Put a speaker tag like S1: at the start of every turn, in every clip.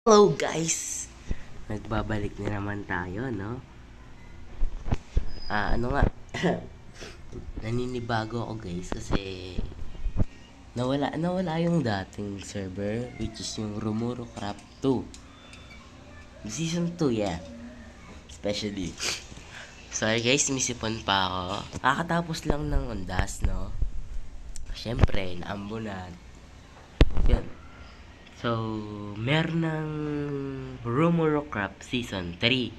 S1: Hello guys! Nagbabalik na naman tayo, no? Ano nga? Naninibago ako guys kasi nawala yung dating server which is yung Romuro Craft 2. Season 2, yeah. Especially. Sorry guys, misipon pa ako. Kakatapos lang ng Ondas, no? Siyempre, naambunan. Yun. So, meron ng Romuro Craft Season 3.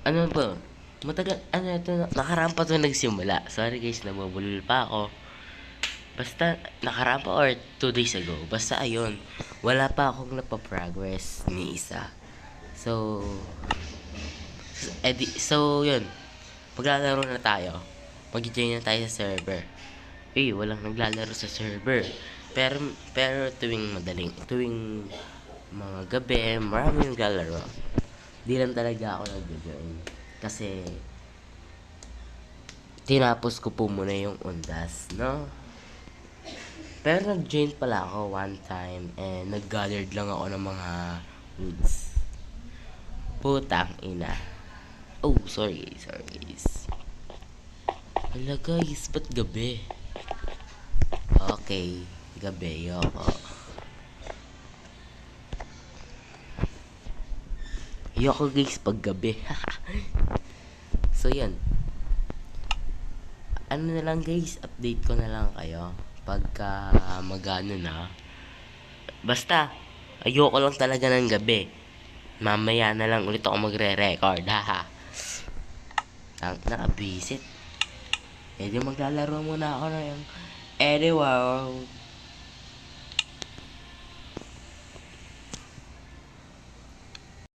S1: Ano ba? Matagal, ano ito, nakaraan pa ito nagsimula. Sorry guys, nabubulol pa ako. Basta, nakaraan pa or 2 days ago. Basta ayun, wala pa akong napaprogress ni isa. So, yun. Maglalaro na tayo. Mag-join na tayo sa server. Walang naglalaro sa server. Pero tuwing mga gabi, marami naglalaro. Di lang talaga ako nag-join. Kasi, tinapos ko po muna yung Ondas, no? Pero nag-join pala ako one time and nag-gathered lang ako ng mga woods. Putang ina. Oh, sorry guys. Hala guys, ba't gabi? Okay, gabi ako. Ayoko guys pag gabi. So yan. Ano na lang guys, update ko na lang kayo pagka magano na. Basta, ayoko lang talaga ng gabi. Mamaya na lang ulit ako magre-record, haha. Ang nakabisit. Di maglalaro muna ako na yung Wow.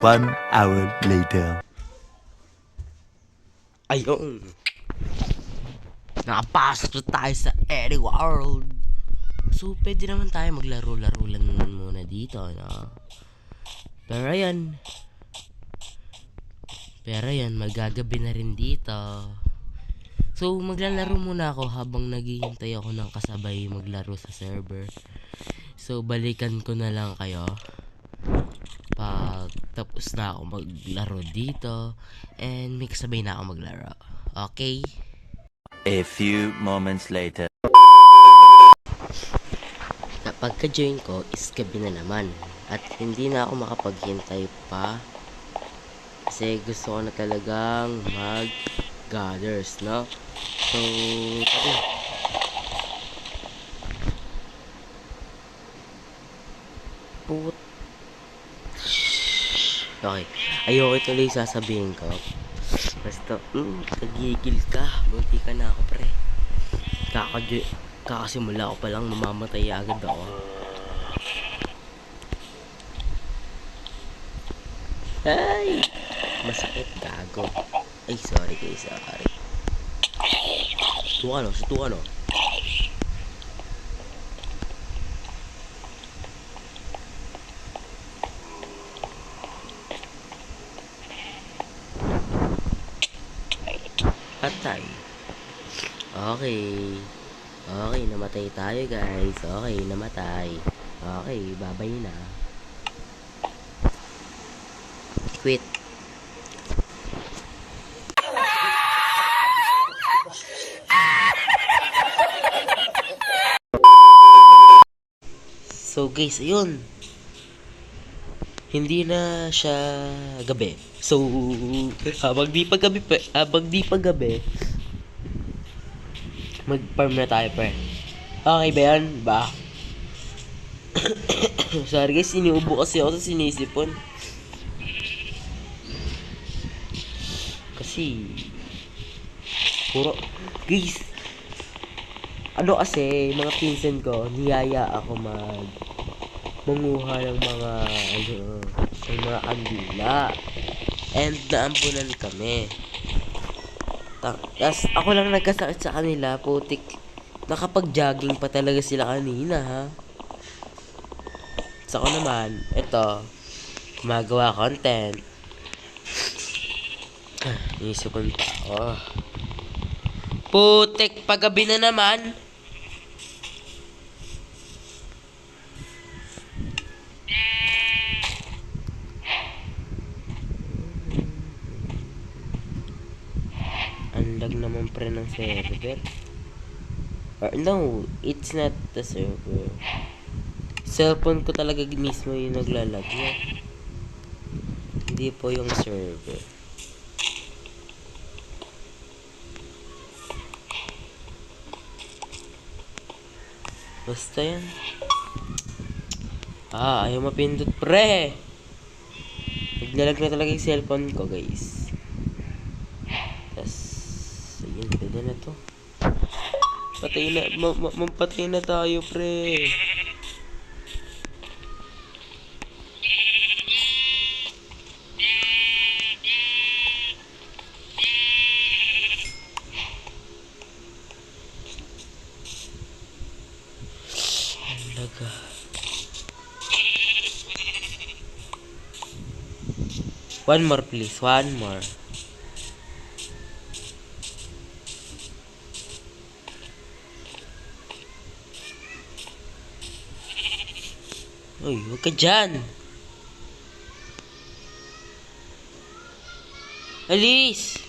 S2: 1 hour later.
S1: Ayun. Nakapasok na tayo sa Eddie World. So, pwede naman tayo maglaro-laro lang muna dito, no? Pero yan, magagabi na rin dito. So, maglalaro muna ako habang naghihintay ako ng kasabay maglaro sa server. So, balikan ko na lang kayo pag tapos na ako maglaro dito and may kasabay na ako maglaro. Okay?
S2: A few moments later.
S1: Kapag ka-join ko is gabi na naman at hindi na ako makapaghintay pa kasi gusto ko na talagang mag-gathers, no? So, tara. Put. Okay. Ayoko tuloy sasabihin ko. Basta, kagigil ka. Bunti ka na ako, pre. Kakasimula ko palang mamamatay agad ako. Ay! Masakit, gago. Ay, sorry guys, sorry. Sutukan no. Patay. Okay. Okay, namatay tayo guys. Okay, namatay. Okay, babay na. Quit. So guys, ayun. Hindi na siya gabi. So, habang di pa gabi, mag-farm na tayo, pre. Okay ba yan? Ba? Sorry guys, iniubo kasi ako sa sinisipon. Kasi, puro, guys, ano kasi, mga pinsan ko, niyaya ako manguha ng mga kandila. And naambunan kami. Tas ako lang nagkasakit sa kanila, putik. Nakapag-jogging pa talaga sila kanina, ha. So ako naman, ito, gumagawa content. Inisipon pa ako. Putik, paggabi na naman. naman pre ng server. Or no, it's not the server. Cellphone ko talaga mismo yung naglalag niya. Hindi po yung server. Basta yan. Ayaw mapindot pre. Naglalag na talaga yung cellphone ko guys. Tas ayun, pwede na to. Patay na, mapatay na tayo pre. Laga. One more please, one more. Uy, huwag ka dyan. Alis!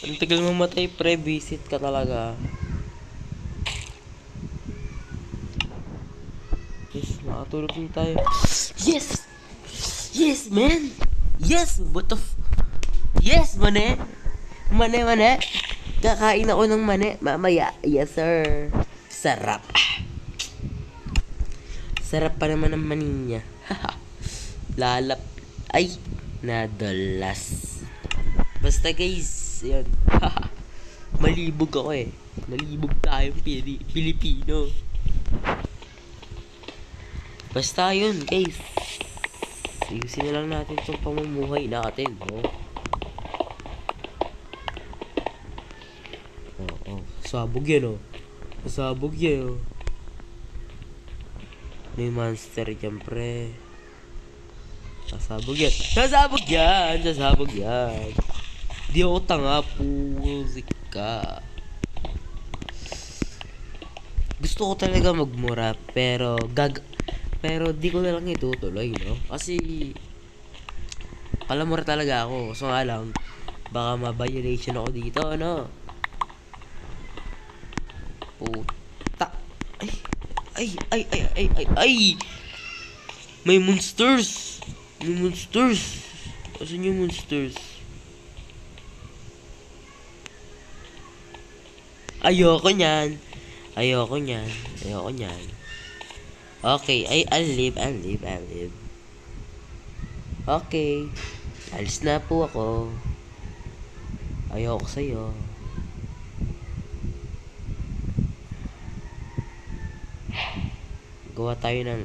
S1: Ang tagal mamatay pre, visit ka talaga. Yes, makatulog din tayo. Yes! Yes, man! Yes! What the yes, mane! Mane! Kakain ako ng mane mamaya. Yes, sir. Sarap. Sarap pa naman ang maninya. Lalap. Ay, nadulas. Basta guys, yan. Malibog ako eh. Malibog tayong Pilipino. Basta yun guys. Ayusin na lang natin itong pamumuhay natin, no? Sabog yan, oh. Sabog yan, oh. May monster dyan, pre. Sasabog yan. Sasabog yan! Sasabog yan. Di ako tanga, pusik ka. Gusto ko talaga magmura, pero di ko na lang itutuloy, no? Kasi palamura talaga ako. So nga lang, baka ma-violation ako dito, ano? Puta. Ay! May monsters! May monsters! Asan yung monsters? Ayoko nyan. Okay, I'll leave. Okay. Alis na po ako. Ayoko sa'yo. Gawa tayo ng,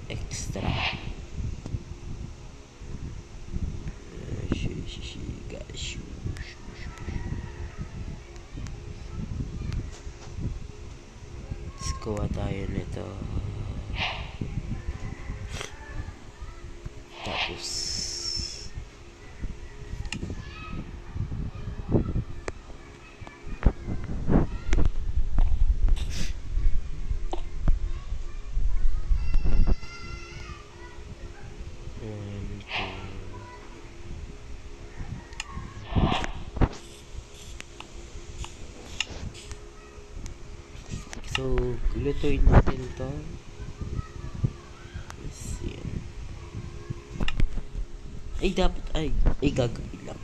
S1: extra. Gawa tayo nito. Tapos so, lutuin natin to. Gagawin lang.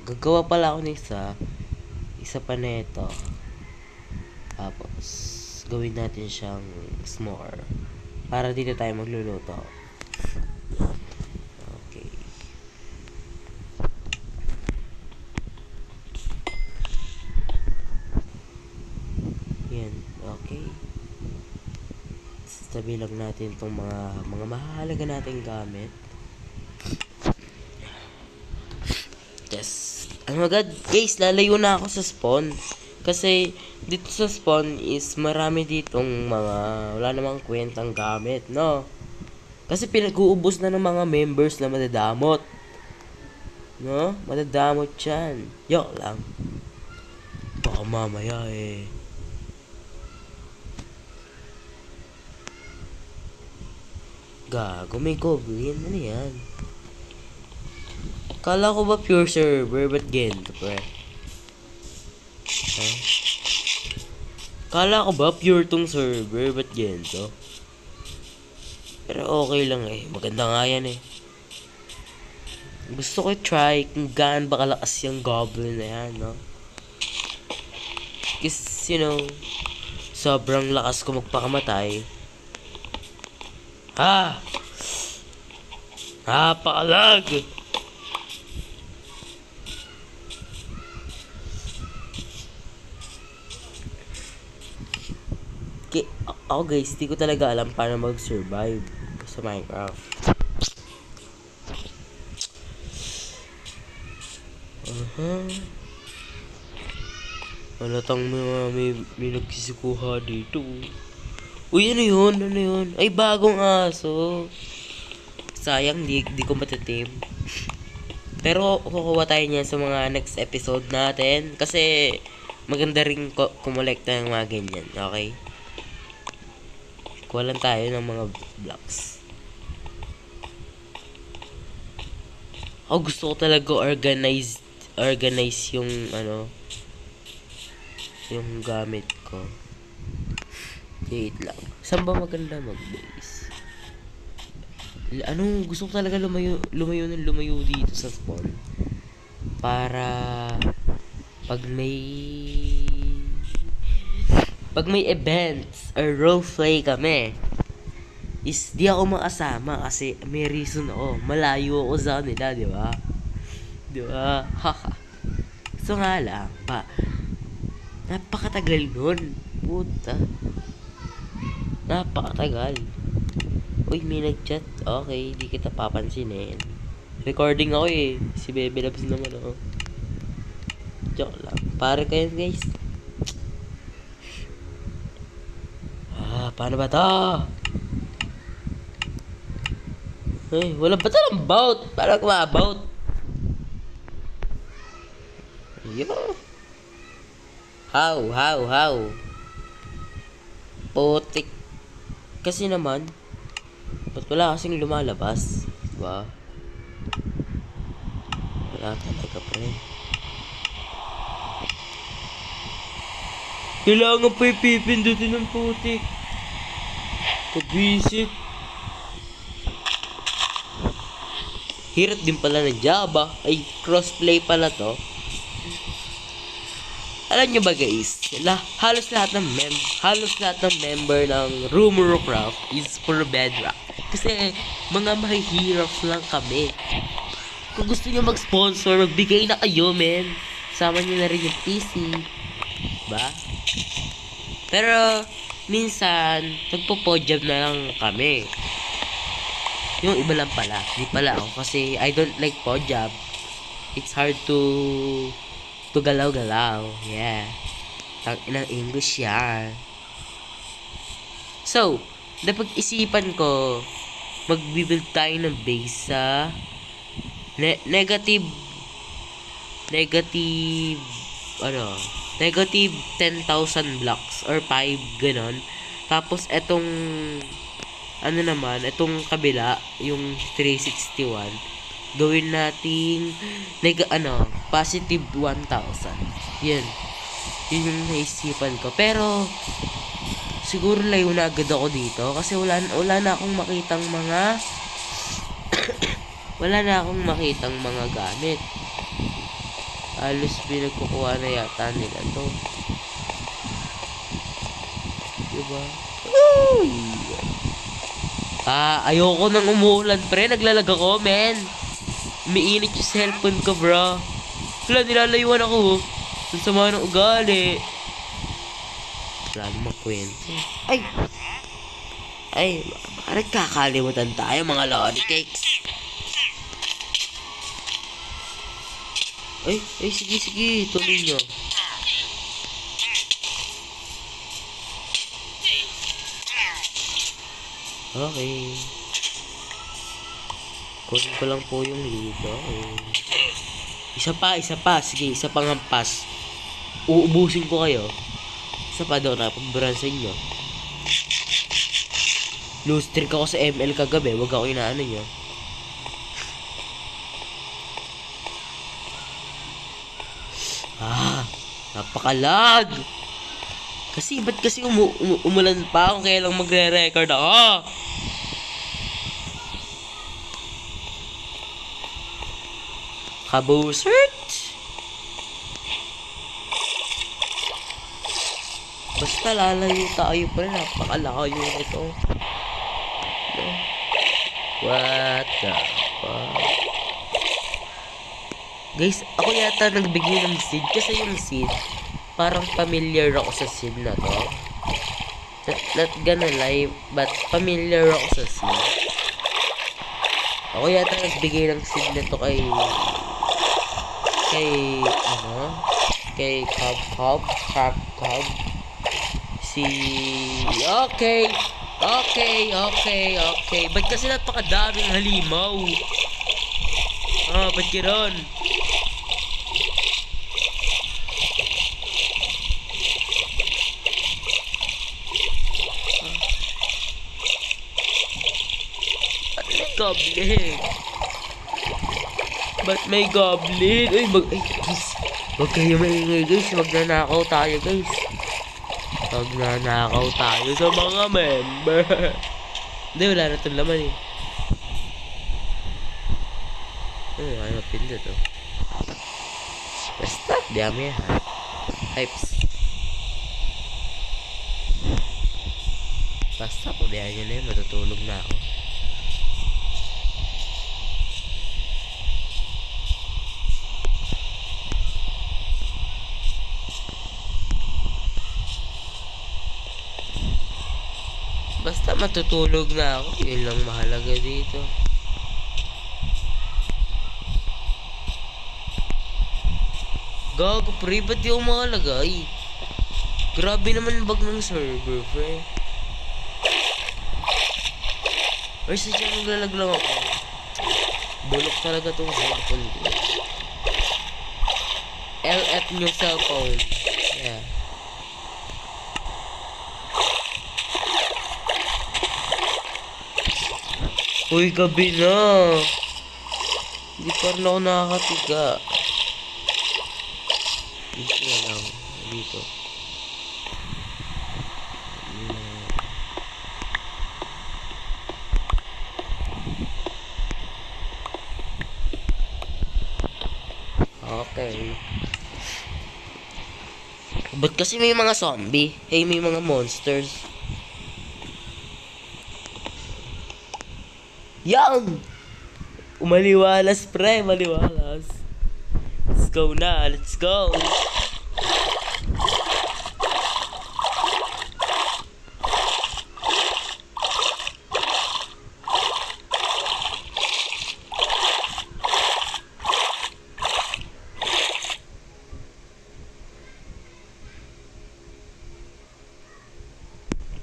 S1: Gagawa pala ako ng isa pa neto. Tapos, gawin natin siyang s'more. Para dito tayo magluluto. Okay. Yan, okay. Tabi lang natin itong mga mahalaga nating gamit. Yes. Oh my god, guys, lalayo na ako sa spawn. Kasi dito sa spawn is marami ditong wala namang kwentang gamit, no? Kasi pinag-uubos na ng mga members na madadamot. No? Madadamot yan. Yok lang. Baka mamaya eh. Gago, may goblin. Ano yan? Kala ko ba pure server? Ba't ganito, pre? Huh? Kala ko ba pure tong server? Ba't ganito? Pero okay lang eh. Maganda nga yan eh. Gusto ko try kung gaano ba kalakas yung goblin na yan, no? Kasi, sobrang lakas ko magpakamatay. Ha! Napakalag! Ako guys, di ko talaga alam paano mag-survive sa Minecraft. Halatang may nagsisikuha dito. Uy, ano yun? Ano yun? Ay, bagong aso. Sayang, di ko matitim. Pero kukuha tayo niyan sa mga next episode natin. Kasi maganda rin kumolekta ng mga ganyan. Okay? Kuha lang tayo ng mga blocks. Ako gusto ko talaga organize yung yung gamit ko. Wait lang. Saan ba maganda mag-base? Gusto ko talaga lumayo dito sa spawn. Para pag may events or roleplay kami, is di ako makasama kasi may reason ako. Malayo ako sa kanila, di ba? Di ba? Haha. So nga lang, napakatagal nun. Puta. Napakatagal. Uy, may nag-chat. Okay, di kita papansinin. Recording ako eh. Si Bebe Labs naman ako. Joke lang. Pare kayo guys. Paano ba to? Ay, wala ba talang bout? Paano ko ma-bout? Yo. How? Putik. Kasi naman, ba't wala kasing lumalabas? Diba? Wala talaga, pre. Kailangan pa ipipindutin ng putik. Kabisit. Hirap din pala ng Java. Ay, crossplay pala to. Alam nyo ba guys, halos lahat ng member ng Rumorocraft is for Bedrock. Kasi mga mahihirap lang kami. Kung gusto nyo mag-sponsor, magbigay na kayo, men. Sama nyo na rin yung PC. Ba? Pero minsan, nagpo-podjob na lang kami. Yung iba lang pala. Di pala ako kasi I don't like podjob. It's hard to galaw-galaw. Yeah. Tang-inang English yan. So, napag-isipan ko, magbibuild tayo ng base sa negative 10,000 blocks or 5, ganon. Tapos, etong itong kabila, yung 361, gawin nating positive 1,000. Yun yung naisipan ko. Pero siguro layo na agad ako dito kasi wala na akong makitang mga mga gamit. Halos pinagkukuha na yata nila to, diba? Ayoko nang umuulan, pre. Naglalag ako, men. Umiinit yung cellphone ko, bro. Wala, nilalayuan ako. Ang sama ng ugali. Wala namang kwento. Ay, baka nagkakalimutan tayo, mga lolly cakes. Sige. Tuloy nyo. Okay. Kunin ko lang po yung lead. Okay. Isa pa. Sige, isa pang hampas. Uubusin ko kayo. Isa pa daw, napagburan sa inyo. Lose streak ako sa ML kagabi. Huwag ako inaano nyo. Napakalag! Kasi, ba't kasi umulan pa ako kaya lang magre-record ako? Kabusert! Basta lalayo tayo pa rin. Napakalayo nito. No? What the fuck? Guys, ako yata nagbigay ng seed. Kasi yung seed, parang familiar ako sa seed na to. Not gonna lie, but familiar ako sa seed. Ako yata nagbigay ng seed na to kay Cobb. Okay. Ba't kasi napakadaming halimaw? Ba't kiron? Goblin. Ba't may goblin? Uy, guys. Huwag kayo maingay, guys. Magnanakaw tayo, guys. Magnanakaw tayo sa mga member. Hindi, wala na itong laman eh. Ayaw pindot oh. Basta, dami yan. Hypes. Basta, pabayaan nyo na yun. Matutulog na ako. Basta matutulog na ako. Yun lang mahalaga dito. Gago pre, ba't di ako makalagay? Grabe naman bag ng server, pre. Ay, sadya naglalag lang ako. Bulok talaga tong cellphone ko. LF new cellphone. Yeah. Uy, gabi na. Hindi pa rin ako nakakatiga. Dito na lang. Dito. Okay. Ba't kasi may mga zombie? Hey, may mga monsters. Yan! Umaliwalas, pre. Maliwalas. Let's go na. Let's go.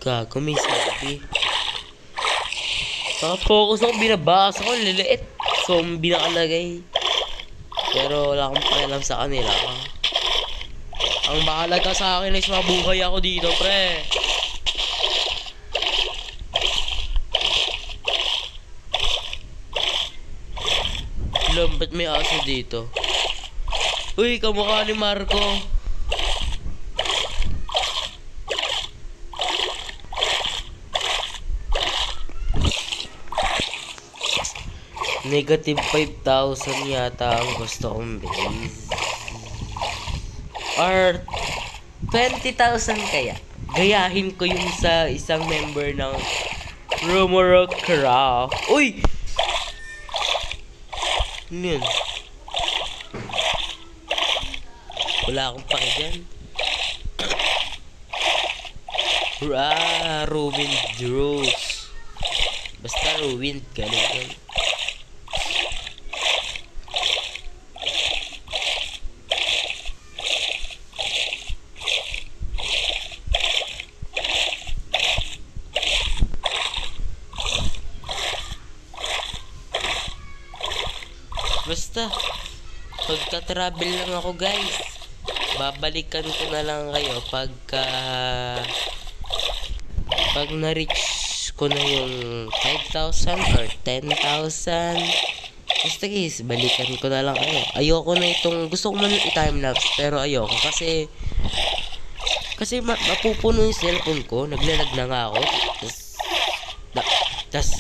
S1: Gago, may zombie. Focus ako, binabasa ko, liliit. Zombie nakalagay. Pero wala akong pakialam sa kanila. Ang mahalaga sa akin is mabuhay ako dito, pre. Alam, ba't may aso dito? Uy, kamukha ni Marco. Negative 5,000 yata ang gusto kong base. Or 20,000 kaya. Gayahin ko yung sa isang member ng Rumoro Craft. Uy! Ano yun? Wala akong pake dyan. Ruined Drugs. Basta ruined, galing yan. Basta, pagka-travel lang ako guys. Babalikan ko na lang kayo pag na-reach ko na yung 5,000 or 10,000. Basta guys, balikan ko na lang kayo. Ayoko na itong, gusto ko man i-timelapse, pero ayoko kasi mapupuno yung cellphone ko. Naglalag na nga ako. Tas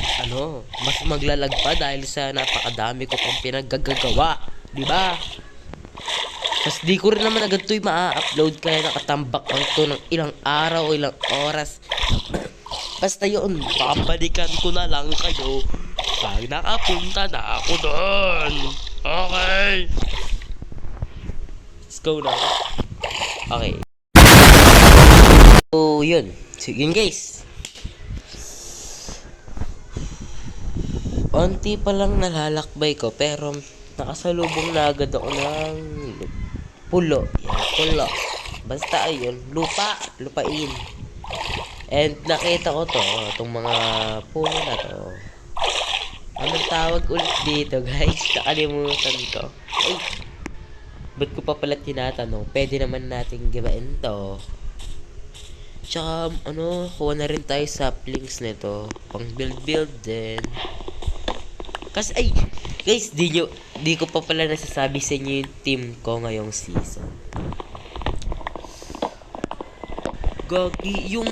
S1: mas maglalag pa dahil sa napakadami ko pang pinaggagawa. Diba? Tas di ko rin naman agad ito ma-upload kaya nakatambak lang to ng ilang araw o ilang oras. Basta yun, babalikan ko na lang kayo pag nakapunta na ako doon. Okay. Let's go na. Okay. So, yun. So, yun guys. Onti pa lang nalalakbay ko pero nakasalubong na agad ako ng pulo. Yan, pulo. Basta ayun, lupain. And nakita ko itong mga puno na to. Anong tawag ulit dito guys? Nakalimutan ko. Ay, ba't ko pa pala tinatanong? Pwede naman nating gibain to. Tsaka kuha na rin tayo saplings nito. Pang build din. Kasi ay, guys, di ko pa pala nasasabi sa inyo yung team ko ngayong season. Gagi, yung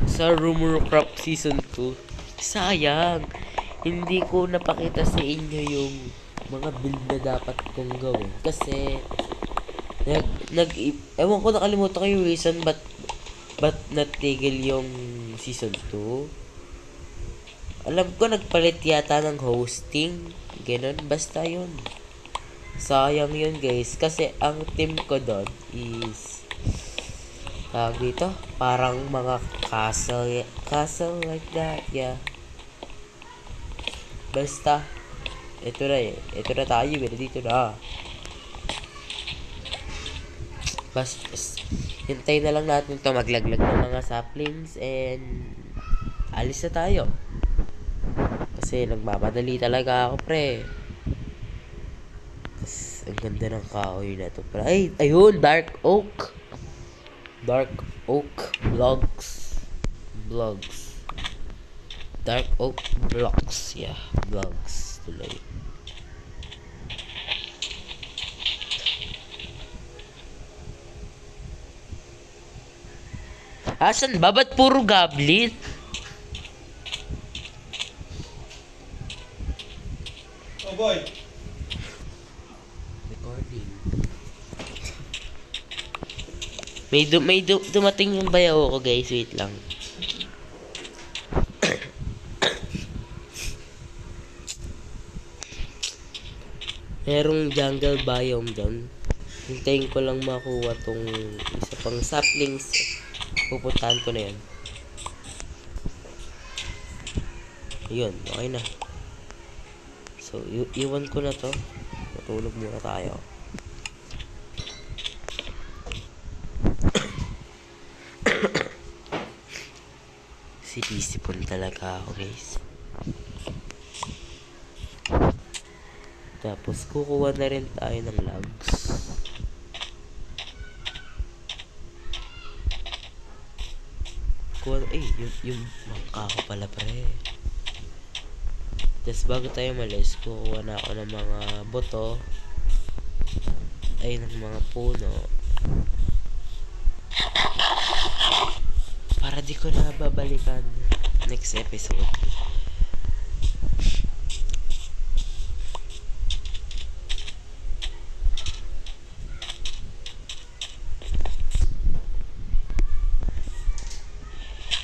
S1: sa Rumor Crop Season 2, sayang. Hindi ko napakita sa inyo yung mga build na dapat kong gawin. Kasi, ewan ko, nakalimutan ko yung reason ba't natigil yung Season 2. Alam ko, nagpalit yata ng hosting. Ganon, basta yun. Sayang yun guys. Kasi ang team ko doon is tawag dito, parang mga castle like that, yeah. Basta ito na tayo, dito na. Hintayin na lang natin to maglaglag ng mga saplings and alis na tayo. Kasi nagmamadali talaga ako, pre. Ang ganda ng kahoy na to, pre. Ay, ayun, Dark Oak Vlogs. Dark Oak Vlogs, yeah, vlogs tuloy. Asan ba? Ba't puro goblin?
S3: Oh boy.
S1: Recording. May dumating yung bayaw ko guys, wait lang. Merong jungle biome doon. Hintayin ko lang makuha tong isa pang saplings. Pupuntahan ko na yun. Ayun, okay na. So, iwan ko na to. Matulog muna tayo. Sinisipon talaga ako guys. Tapos kukuha na rin tayo ng logs. Yung bangka ko pala, pre. Tapos bago tayo malis, kukuha na ako ng mga boto. Ay, ng mga puno. Para di ko na babalikan next episode.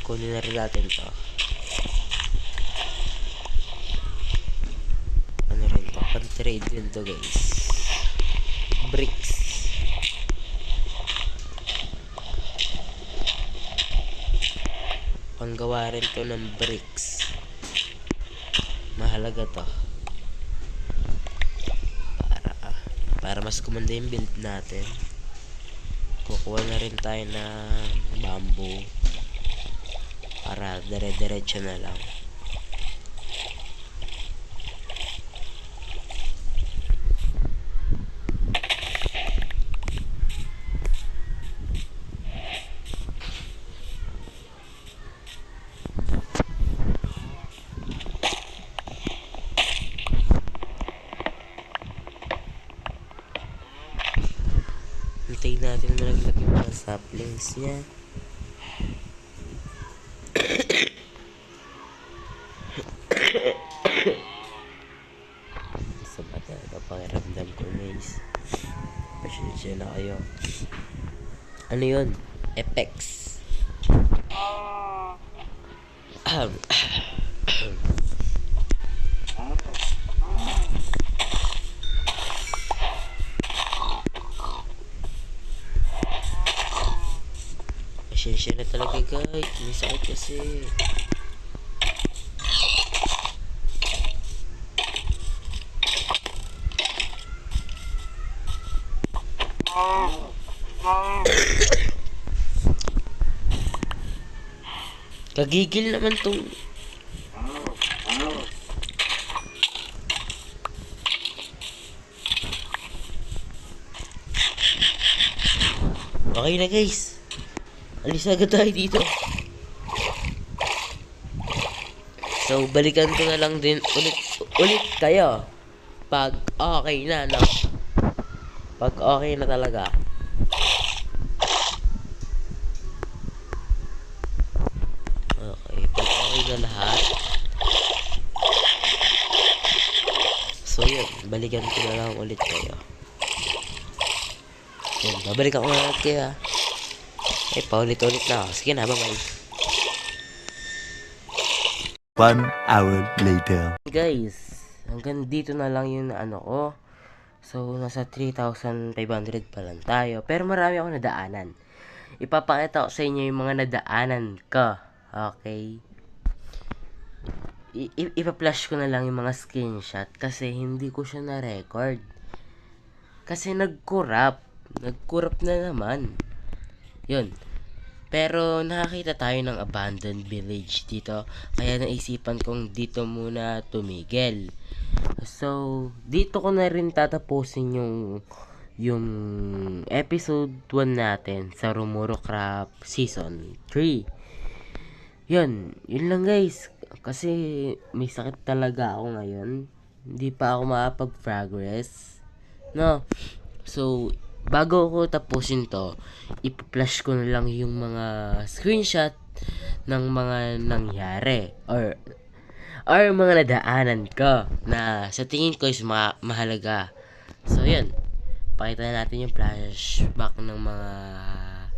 S1: Kunin na rin natin to. Ano rin to? Pan-trade din to guys. Bricks. Panggawa rin to ng bricks. Mahalaga to. Para mas kumanda yung build natin. Kukuha na rin tayo ng bamboo. Para dire-diretso na lang. natin malaglag yung mga saplings niya. Sa bata, pakiramdam ko guys. Pasensya na kayo. Ano yun? Apex. Pasensya na talaga guys. May sakit kasi. Kagigil naman tong okay na guys. Alis agad tayo dito. So balikan ko na lang din ulit kayo pag okay na, no? Pag okay na talaga. Okay, pag okay na lahat. So yun, balikan ko na lang ulit kayo. Yun, babalikan ko na ulit kayo, ha. Paulit-ulit na ako. Sige na, bye-bye.
S2: 1 hour later.
S1: Guys, hanggang dito na lang yung ano ko. So, nasa 3,500 pa lang tayo. Pero marami ako nadaanan. Ipapakita ko sa inyo yung mga nadaanan ko. Okay? Ipa-flash ko na lang yung mga screenshot kasi hindi ko siya na-record. Kasi nag-corrupt. Nag-corrupt na naman. Yun. Pero nakakita tayo ng abandoned village dito. Kaya naisipan kong dito muna tumigil. So, dito ko na rin tatapusin yung episode 1 natin sa Romoro Craft Season 3. Yun lang guys. Kasi may sakit talaga ako ngayon. Hindi pa ako makapag-progress. No? So, bago ko tapusin to, ipa-flash ko na lang yung mga screenshot ng mga nangyari or mga nadaanan ko na sa tingin ko is mahalaga. So yun, pakita na natin yung flashback ng mga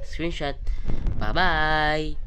S1: screenshot. Bye bye.